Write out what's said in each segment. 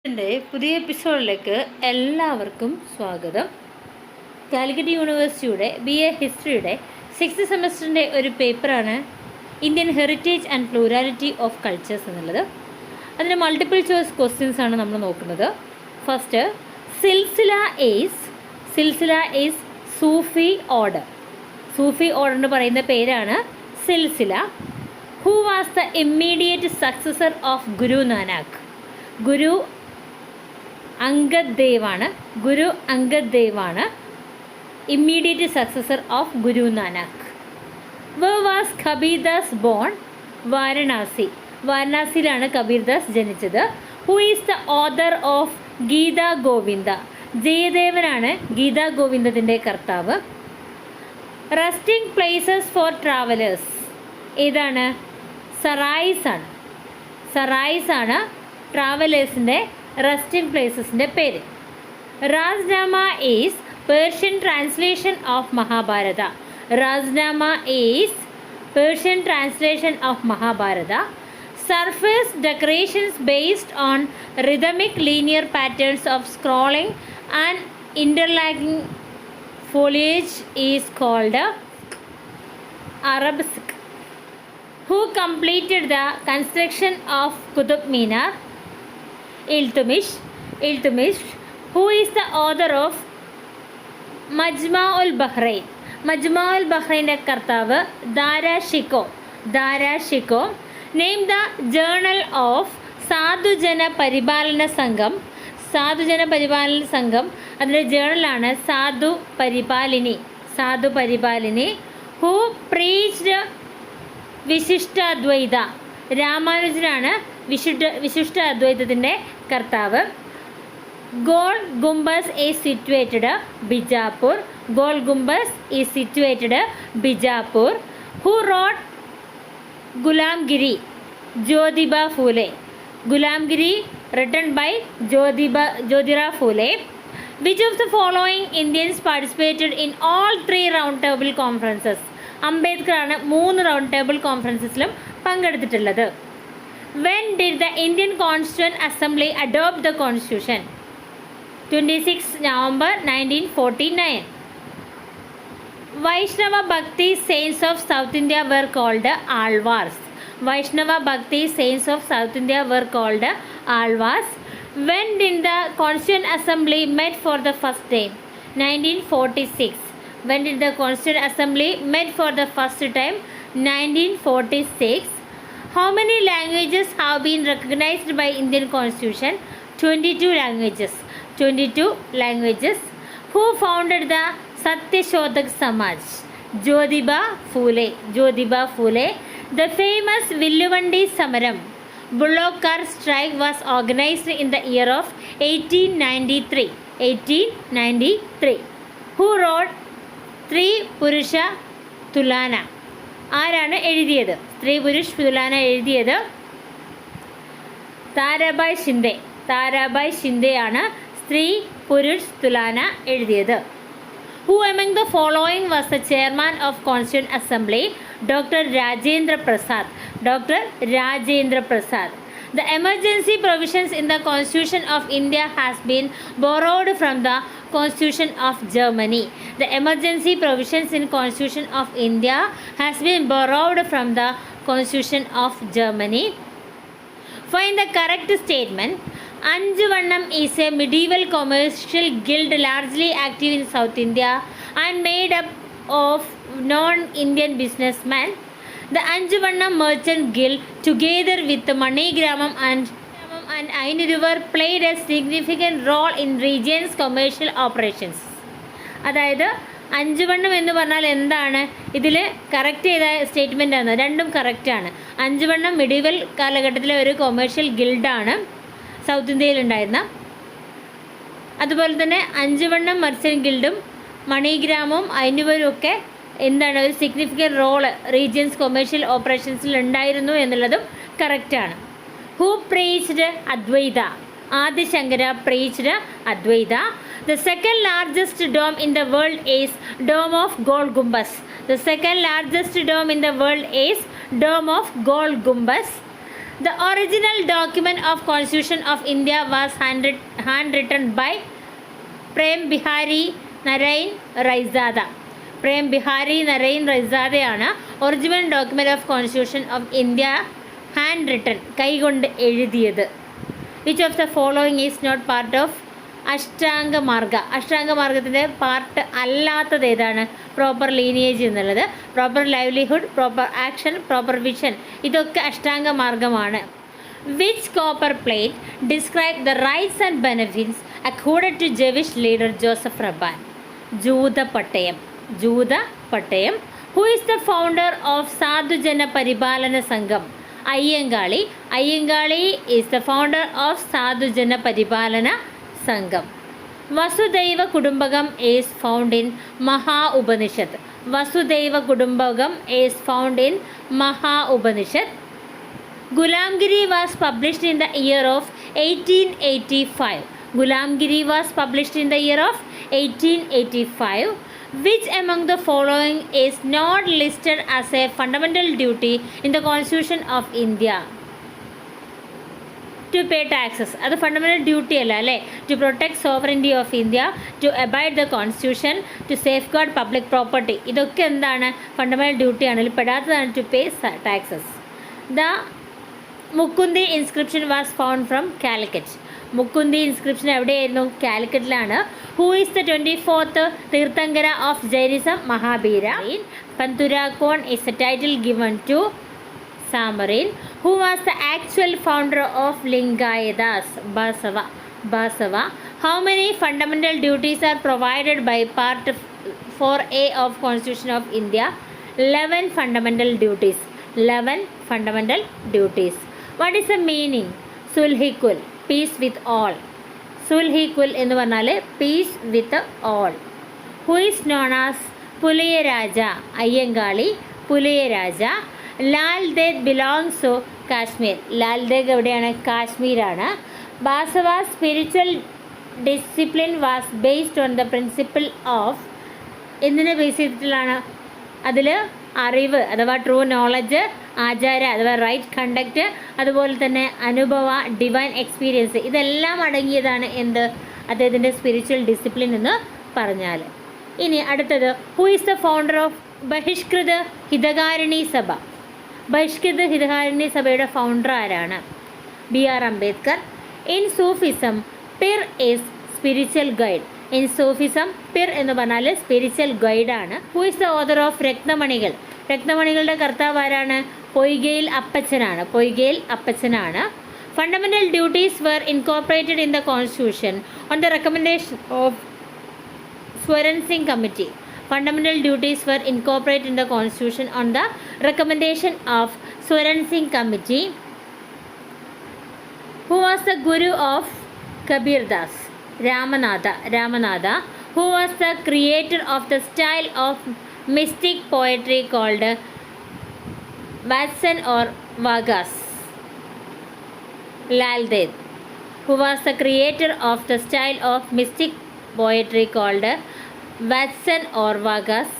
എൻ്റെ പുതിയ എപ്പിസോഡിലേക്ക് എല്ലാവർക്കും സ്വാഗതം. കാലിക്കറ്റ് യൂണിവേഴ്സിറ്റിയുടെ BA ഹിസ്റ്ററിയുടെ 6th സെമസ്റ്ററിൻ്റെ ഒരു പേപ്പറാണ് Indian heritage and plurality of cultures എന്നുള്ളത്. അതിന് മൾട്ടിപ്പിൾ ചോയ്സ് ക്വസ്റ്റ്യൻസ് ആണ് നമ്മൾ നോക്കുന്നത്. First, silsila is Sufi order. Sufi order എന്ന് പറയുന്ന പേരാണ് സിൽസില. Who was the immediate successor of Guru Nanak? Guru Angad ദേവാണ് immediate successor of Guru Nanak. Where was Kabir Das born? വാരണാസിയിലാണ് കബീർ ദാസ് ജനിച്ചത്. Who is the author of Gita Govinda? ജയദേവനാണ് ഗീതാ ഗോവിന്ദത്തിൻ്റെ കർത്താവ്. റെസ്റ്റിംഗ് പ്ലേസസ് ഫോർ ട്രാവലേഴ്സ് ഏതാണ്? സറായിസ് ആണ് ട്രാവലേഴ്സിൻ്റെ റെസ്റ്റിംഗ് പ്ലേസസിൻ്റെ പേര്. Razmnama is Persian translation of Mahabharata. Surface decorations based on rhythmic linear patterns of scrolling and interlacing foliage is called arabesque. Who completed the construction of Qutub Minar? Iltutmish. Who is the author of Majma'ul Bahrain? കർത്താവ് Dara Shikoh. Name the journal of Sadhujana Paripalana സംഘം. അതിൻ്റെ ജേണലാണ് സാധു പരിപാലിനി. Who preached വിശിഷ്ടാദ്വൈത? രാമാനുജനാണ് വിശിഷ്ട അദ്വൈതത്തിൻ്റെ കർത്താവ്. Gol Gumbaz is situated Bijapur. Who wrote Gulamgiri? Jyotiba Phule. Gulamgiri written by Jyotira Phule. Which of the following Indians participated in all 3 round table conferences? Ambedkar ആണ് 3 round table കോൺഫറൻസസിലും പങ്കെടുത്തിട്ടുള്ളത്. When did the Indian Constituent Assembly adopt the Constitution? 26 November 1949. Vaishnava Bhakti saints of South India were called Alvars. When did the Constituent Assembly met for the first time? 1946. When did the Constituent Assembly met for the first time? 1946. How many languages have been recognized by Indian Constitution? 22 languages. Who founded the Satyashodak Samaj? Jyotiba Phule. The famous Villuvandi Samaram, Bullock Car strike, was organized in the year of 1893. Who wrote Three Purusha Tulana? ആരാണ് എഴുതിയത്? സ്ത്രീ പുരുഷ് തുലാന എഴുതിയത് താരാബായ് ഷിൻഡെയാണ് സ്ത്രീ പുരുഷ് തുലാന എഴുതിയത്. Who among the following was the chairman of Constituent Assembly? Dr. Rajendra Prasad. The emergency provisions in the Constitution of India has been borrowed from the Constitution of Germany. The emergency provisions in Constitution of India has been borrowed from the Constitution of Germany. Find the correct statement. Anjuvannam is a medieval commercial guild largely active in South India and made up of non-Indian businessmen. The Anjuvannam Merchant Guild, together with the Manigramam and Ainurivar, played a significant role in region's commercial operations. അതായത് അഞ്ചുവണ്ണം എന്ന് പറഞ്ഞാൽ എന്താണ്? ഇതിൽ correct ചെയ്ത statement ആണ്. രണ്ടും കറക്റ്റാണ്. Anjuvannam medieval കാലഘട്ടത്തിലെ ഒരു കൊമേഴ്ഷ്യൽ ഗിൽഡാണ് സൗത്ത് ഇന്ത്യയിലുണ്ടായിരുന്ന. അതുപോലെ തന്നെ അഞ്ചുവണ്ണം മെർച്ചൻ്റ് ഗിൽഡും മണിഗ്രാമവും ഐനുവരും ഒക്കെ എന്താണ് ഒരു സിഗ്നിഫിക്കൻറ്റ് റോള് റീജിയൻസ് കൊമേഴ്ഷ്യൽ ഓപ്പറേഷൻസിൽ ഉണ്ടായിരുന്നു എന്നുള്ളതും കറക്റ്റാണ്. Who preached Adwaita? Adi Shankara preached Adwaita. The second largest dome in the world is Dome of Gold Gumbaz. The original document of Constitution of India was handwritten by Prem Bihari Narain Raizada. Prem Bihari Narain Raizadയാണ് original document of constitution of India hand written കൈകൊണ്ട് എഴുതിയത്. Which of the following is not part of അഷ്ടാംഗമാർഗത്തിൻ്റെ part അല്ലാത്തത് ഏതാണ്? Proper lineage എന്നുള്ളത്, proper livelihood, proper action, proper vision, ഇതൊക്കെ അഷ്ടാംഗമാർഗമാണ്. Which copper plate describe the rights and benefits accorded to Jewish leader Joseph Rabban? ജൂതപട്ടയം. Who is the founder of Sadhujana Paripalana Sangham? Ayyankali is the founder of Sadhujana Paripalana Sangham. വസുദൈവ കുടുംബകം is found in Maha Upanishad. Gulamgiri was published in the year of 1885. Which among the following is not listed as a fundamental duty in the Constitution of India? To pay taxes. അത് fundamental duty അല്ല അല്ലേ? To protect sovereignty of India, to abide the constitution, to safeguard public property, ഇതൊക്കെ എന്താണ്? Fundamental ഡ്യൂട്ടിയാണ്. ഇതിൽ പെടാത്തതാണ് to pay taxes. The Mukkunthi inscription was found from Calicut. Mukkunthi inscription എവിടെയായിരുന്നു? കാലിക്കറ്റിലാണ്. Who is the 24th Tirthankara of Jainism? Mahavira. Punthurakkon is a title given to Samarin. Who was the actual founder of Lingayadas? Basava. How many fundamental duties are provided by Part 4A of Constitution of India? 11 fundamental duties. What is the meaning? Sulhikul, peace with all. Sulhikul എന്ന് പറഞ്ഞാൽ peace with all. Who is known as Pulayaraja? Ayyankali, Pulayaraja. Lal Ded belongs to Kashmir. Lal Ded എവിടെയാണ്? കാശ്മീരാണ്. Basava spiritual discipline was based on the principle of, എന്തിനെ base ചെയ്തിട്ടുള്ളതാണ്? അതിൽ അറിവ് അഥവാ true knowledge, ആചാര അഥവാ റൈറ്റ് കണ്ടക്റ്റ്, അതുപോലെ തന്നെ അനുഭവ, ഡിവൈൻ എക്സ്പീരിയൻസ്, ഇതെല്ലാം അടങ്ങിയതാണ് എന്ത്? അദ്ദേഹത്തിൻ്റെ സ്പിരിച്വൽ ഡിസിപ്ലിൻ എന്ന് പറഞ്ഞാൽ. ഇനി അടുത്തത്, who is the founder of Bahishkrita Hitakarini Sabha? Bahishkrita Hitakarini സഭയുടെ ഫൗണ്ടർ ആരാണ്? BR Ambedkar. In Sufism pir is spiritual guide. Pir എന്ന് പറഞ്ഞാൽ സ്പിരിച്വൽ ഗൈഡാണ്. Who is the author of Ratnamanikal? രത്നമണികളുടെ കർത്താവ് ആരാണ്? പൊയ്കയിൽ അപ്പച്ചനാണ്. Fundamental duties were incorporated in the constitution on the recommendation of Swaran Singh Committee. Fundamental duties were incorporated in the Constitution on the recommendation of Swaran Singh Committee. Who was the guru of Kabir Das? Ramanatha. Who was the creator of the style of mystic poetry called Watson or Vargas? Lal Ded. Who was the creator of the style of mystic poetry called Watson or Vargas?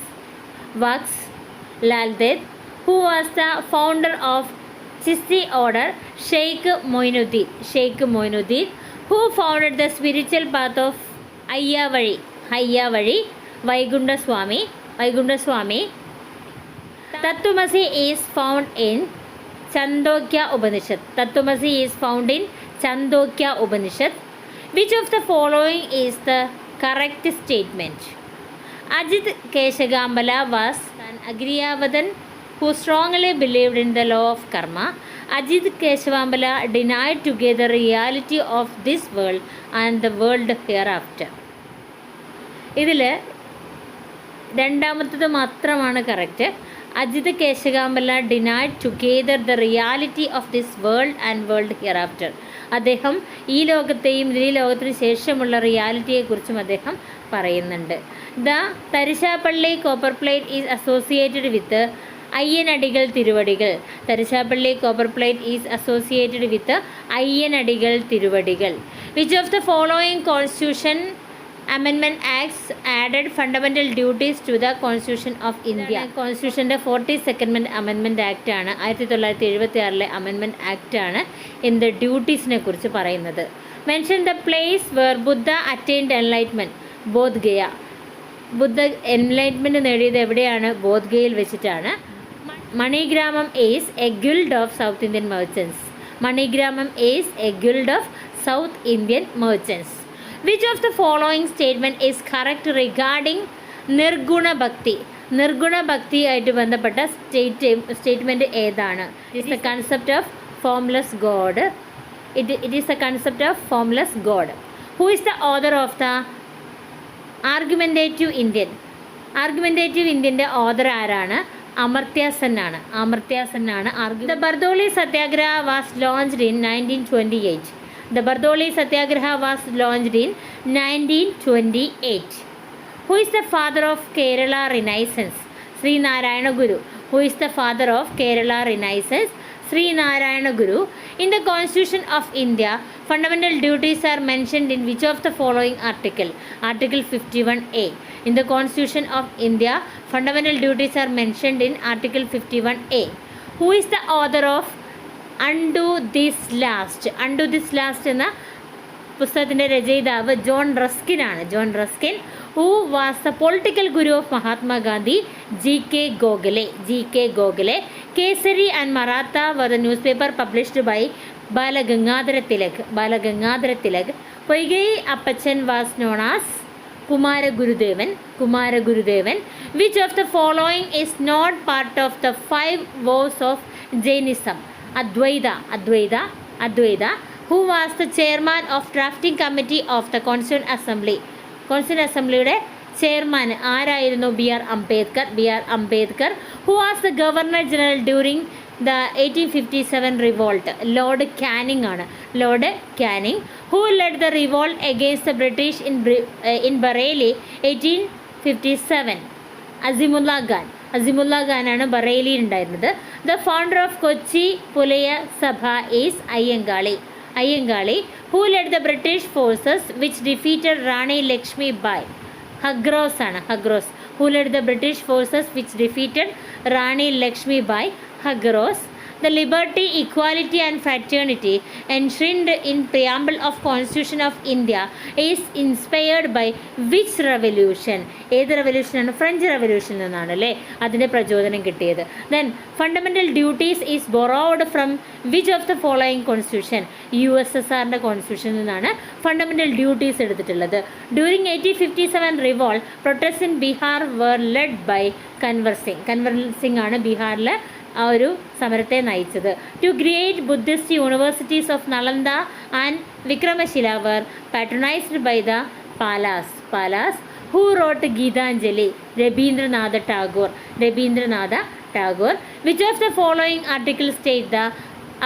Lal Ded. Who was the founder of Chisti order? Sheikh Moinuddin. Who founded the spiritual path of Ayyavali? Vaikunta Swami. Tattvamasi is found in Chandogya Upanishad. Which of the following is the correct statement? Ajit Keshagambala was an Agriyavadan who strongly believed in the law of karma. Ajit Keshagambala denied together the reality of this world and the world hereafter. ഇതിൽ രണ്ടാമത്തത് മാത്രമാണ് correct. Ajit Keshakambali denied together the reality of this world and world hereafter. അദ്ദേഹം ഈ ലോകത്തെയും ഈ ലോകത്തിന് ശേഷമുള്ള റിയാലിറ്റിയെക്കുറിച്ചും അദ്ദേഹം പറയുന്നുണ്ട്. The Tharisapalli copper plate is associated with Ayyanadikal Thiruvadikal. Tharisapalli copper plate is associated with Ayyanadikal Thiruvadikal. Which of the following constitution Amendment Acts added fundamental duties to the Constitution of India. കോൺസ്റ്റിറ്റ്യൂഷൻ്റെ 42nd അമെൻമെൻറ്റ് ആക്ട് ആണ് 1976 അമെൻമെൻറ്റ് ആക്ട് ആണ് എന്ത് ഡ്യൂട്ടീസിനെ കുറിച്ച് പറയുന്നത്. Mention the place where Buddha attained enlightenment, Bodh Gaya. Buddha enlightenment നേടിയത് എവിടെയാണ്? ബോധ് ഗയയിൽ വെച്ചിട്ടാണ്. Manigramam is a guild of South Indian merchants. Manigramam is a guild of South Indian merchants. Which of the following statement is correct regarding Nirguna Bhakti? Nirguna Bhakti ആയിട്ട് ബന്ധപ്പെട്ട സ്റ്റേറ്റ്മെൻറ്റ് ഏതാണ്? It is the concept of formless God. It is the concept of formless God. Who is the author of the argumentative Indian? Argumentative ഇന്ത്യൻ്റെ author ആരാണ്? അമർത്യ സെൻ ആണ്. അമർത്യ സെൻ ആണ്. The Bardoli Satyagraha was launched in 1928. The Bardoli Satyagraha was launched in 1928. Who is the father of Kerala Renaissance? Sri Narayana Guru. Who is the father of Kerala Renaissance? Sri Narayana Guru. In the Constitution of India, fundamental duties are mentioned in which of the following article? Article 51A. In the Constitution of India, fundamental duties are mentioned in Article 51A. Who is the author of unto this last? Unto this last എന്ന പുസ്തകത്തിൻ്റെ രചയിതാവ് John റസ്കിനാണ്. John Ruskin. Who was the political guru of Mahatma Gandhi? G K Gokhale. G K Gokhale. Kesari and Maratha were the newspaper published by Balagangadhara Tilak. Balagangadhara Tilak. Poikai Appachan was known as Kumaragurudevan. Kumaragurudevan. Which of the following is not part of the 5 vows of Jainism? Advaita. Advaita. Advaita. Who was the chairman of drafting committee of the Constituent Assembly? Constituent Assemblyയുടെ chairman ആരായിരുന്നു? B R Ambedkar. B R Ambedkar. Who was the Governor General during the 1857 revolt? Lord Canning ആണ്. Lord Canning. Who led the revolt against the British in Bareilly 1857? Azimullah Khan. Azimullah ഖാനാണ് ബറേലിയിൽ ഉണ്ടായിരുന്നത്. The founder of Kochi Pulaya Sabha is Ayyankali. Ayyankali. Who led the British forces which defeated Rani Lakshmi Bai? Hugh Rose ആണ്. Hugh Rose. Who led the British forces which defeated Rani Lakshmi Bai? Hugh Rose. The liberty, equality and fraternity enshrined in preamble of Constitution of India is inspired by which revolution? ഏത് റെവല്യൂഷനാണ്? French revolution എന്നാണ് അല്ലേ അതിൻ്റെ പ്രചോദനം കിട്ടിയത്. Then fundamental duties is borrowed from which of the following constitution? USSRൻ്റെ കോൺസ്റ്റിറ്റ്യൂഷനിൽ നിന്നാണ് fundamental duties എടുത്തിട്ടുള്ളത്. During 1857 revolt, protests in Bihar were led by Kunwar Singh. Kunwar Singh ആണ് ബീഹാറിൽ ആ ഒരു സമരത്തെ നയിച്ചത്. To create Buddhist universities of Nalanda and Vikramashila were patronised by the Palas. Who wrote Gitanjali? Rabindranath Tagore. Rabindranath Tagore. Which of the following article state the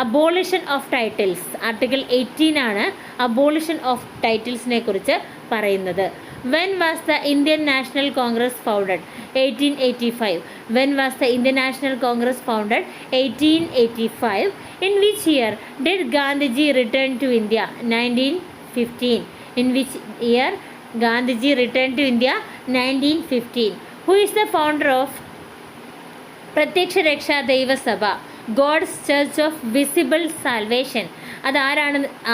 abolition of titles? Article 18 ആണ് abolition of ടൈറ്റിൽസിനെ കുറിച്ച് പറയുന്നത്. When was the Indian National Congress founded? 1885. When was the Indian National Congress founded? 1885. In which year did Gandhiji return to India? 1915. In which year Gandhiji returned to India? 1915. Who is the founder of Prathyaksha Raksha Daivasabha? God's Church of Visible Salvation. അത്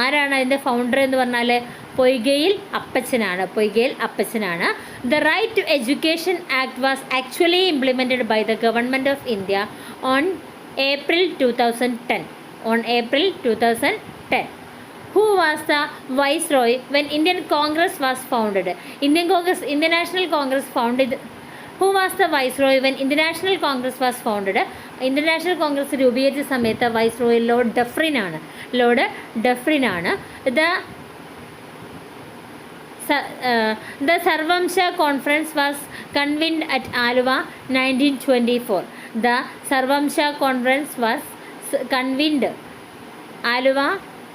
ആരാണ് അതിൻ്റെ founder എന്ന് പറഞ്ഞാൽ പൊയ്കയിൽ അപ്പച്ചനാണ്. The right to education act was actually implemented by the government of India on April 2010. Who was the viceroy when Indian Congress was founded? Indian National Congress founded. Who was the viceroy when Indian National Congress was founded? Indian National Congress രൂപീകരിച്ച സമയത്ത് viceroy Lord Dufferin ആണ്. The Sarvamsha Conference was convened at Alva 1924. The Sarvamsha Conference was convened Alva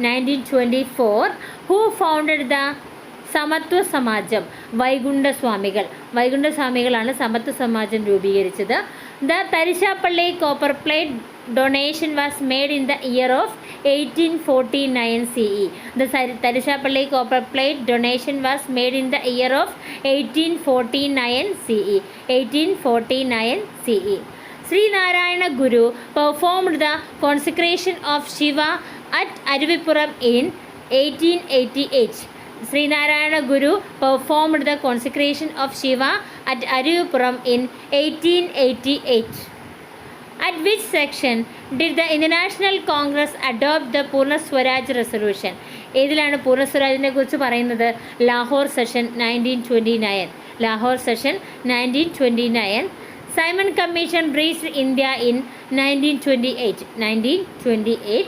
1924. Who founded the സമത്വ സമാജം? വൈകുണ്ഠസ്വാമികളാണ് സമത്വ സമാജം രൂപീകരിച്ചത്. The Tharisapalli copper plate donation was made in the year of 1849 CE. The Tarishapalli copper plate donation was made in the year of 1849 CE. 1849 CE. Sri Narayana Guru performed the consecration of Shiva at Aruvipuram in 1888. Sri Narayana Guru performed the consecration of Shiva at Aruvipuram in 1888. At which section did the International Congress adopt the Purna Swaraj resolution? ഏതിലാണ് പൂർണ്ണ സ്വരാജിനെ കുറിച്ച് പറയുന്നത്? Lahore session 1929. Lahore session 1929. Simon Commission reached India in 1928. 1928.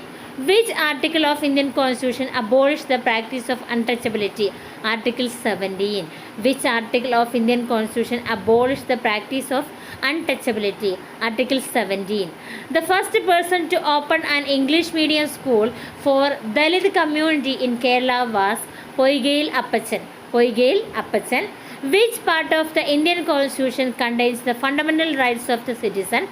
Which article of Indian Constitution abolished the practice of untouchability? Article 17. Which article of Indian Constitution abolished the practice of untouchability? Article 17. The first person to open an English medium school for Dalit community in Kerala was Poigail Appachan. Poigail Appachan. Which part of the Indian Constitution contains the fundamental rights of the citizen?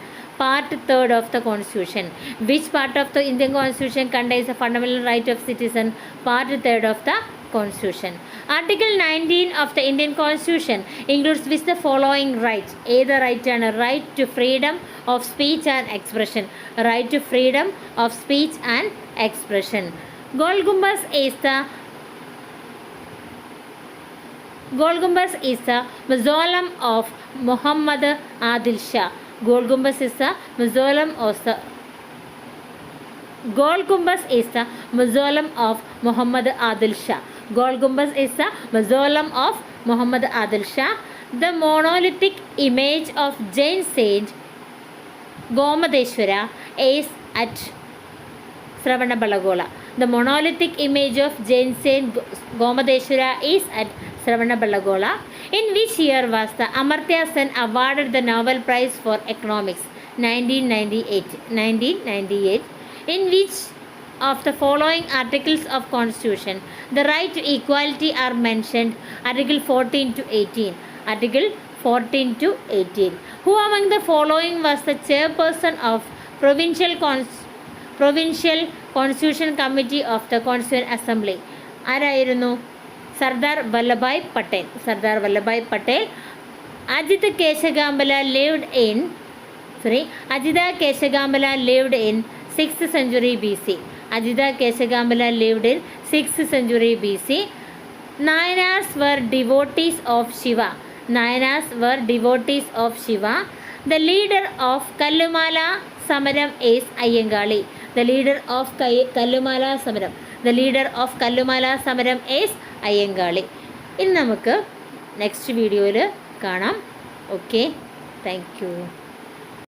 Part 3rd of the Constitution. Which part of the Indian Constitution contains the fundamental right of citizen? Part 3rd of the Constitution. Article 19 of the Indian Constitution includes which the following rights? The right and a right to freedom of speech and expression. Right to freedom of speech and expression. Golgumbas is the mausoleum of Muhammad Adil Shah. Golgumbas is the mausoleum of the mausoleum of Muhammad Adil Shah. Golgumbas is the mausoleum of Muhammad Adil Shah. The monolithic image of Jain saint Gomadeshwara is at Sravanabellagola. The monolithic image of Jain saint Gomadeshwara is at Sravanabellagola. In which year was the Amartya Sen awarded the Nobel Prize for Economics? 1998. 1998. In which of the following articles of Constitution the right to equality are mentioned? Article 14 to 18. Article 14 to 18. Who among the following was the chairperson of Provincial Constitution Committee of the Constituent Assembly? ആരായിരുന്നു? Sardar Vallabhbhai Patel. Sardar Vallabhbhai Patel. Ajita Keshagambala lived in 6th century BC. Ajita Keshagambala lived in 6th century BC. Nayanars were devotees of Shiva. Nayanars were devotees of Shiva. The leader of Kallumala Samaram is Ayyangali. The leader of Kallumala Samaram. The leader of Kallumala Samaram is Ayyangali. ഇനി നമുക്ക് next വീഡിയോയിൽ കാണാം. Okay, thank you.